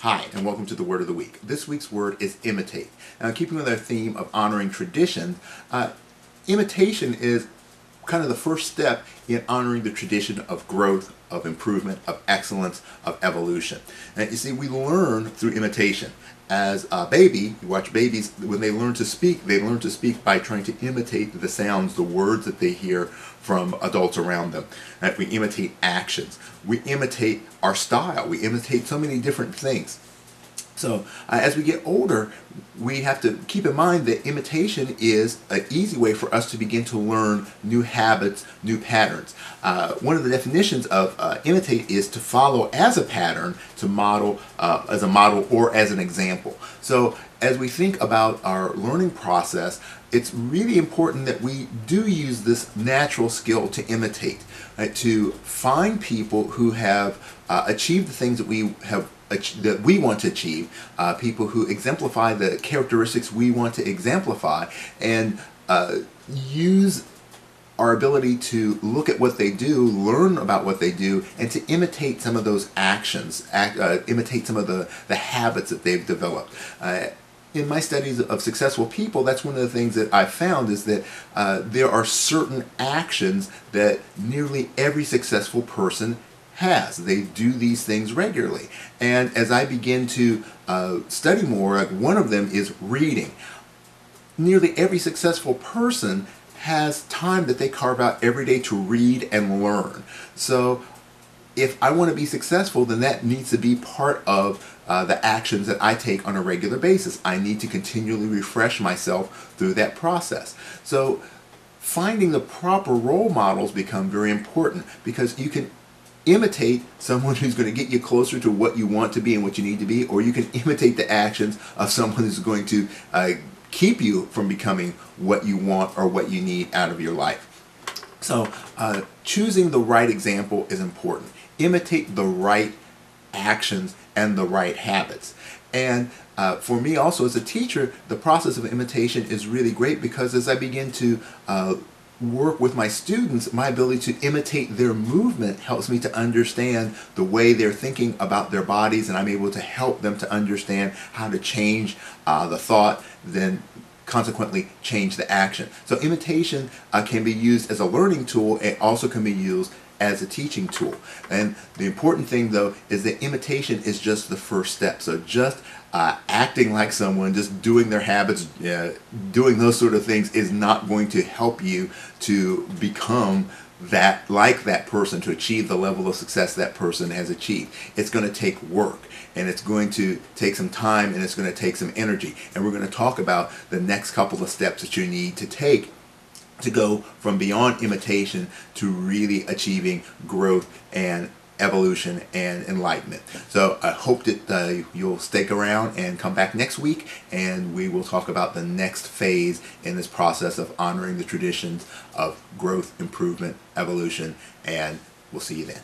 Hi, and welcome to the Word of the Week. This week's word is imitate. Now, keeping with our theme of honoring tradition, imitation is kind of the first step in honoring the tradition of growth, of improvement, of excellence, of evolution. And you see, we learn through imitation. As a baby, you watch babies, when they learn to speak by trying to imitate the sounds, the words that they hear from adults around them. And if we imitate actions, we imitate our style, we imitate so many different things. So as we get older, we have to keep in mind that imitation is an easy way for us to begin to learn new habits, new patterns. One of the definitions of imitate is to follow as a pattern, to model as a model or as an example. So as we think about our learning process, it's really important that we do use this natural skill to imitate, right? To find people who have achieved the things that we want to achieve, people who exemplify the characteristics we want to exemplify, and use our ability to look at what they do, learn about what they do, and to imitate some of those actions, imitate some of the habits that they've developed. In my studies of successful people, that's one of the things that I've found is that there are certain actions that nearly every successful person has. They do these things regularly. And as I begin to study more, one of them is reading. Nearly every successful person has time that they carve out every day to read and learn. So if I want to be successful, then that needs to be part of the actions that I take on a regular basis. I need to continually refresh myself through that process. So finding the proper role models become very important, because you can imitate someone who's going to get you closer to what you want to be and what you need to be, or you can imitate the actions of someone who's going to keep you from becoming what you want or what you need out of your life. So choosing the right example is important. Imitate the right actions and the right habits. And for me also as a teacher, the process of imitation is really great, because as I begin to work with my students, my ability to imitate their movement helps me to understand the way they're thinking about their bodies, and I'm able to help them to understand how to change the thought, then consequently change the action. So imitation can be used as a learning tool. It also can be used as a teaching tool. And the important thing though is that imitation is just the first step. So just acting like someone, just doing their habits, doing those sort of things is not going to help you to become like that person, to achieve the level of success that person has achieved. It's going to take work, and it's going to take some time, and it's going to take some energy. And we're going to talk about the next couple of steps that you need to take to go from beyond imitation to really achieving growth and evolution and enlightenment. So I hope that you'll stick around and come back next week, and we will talk about the next phase in this process of honoring the traditions of growth, improvement, evolution, and we'll see you then.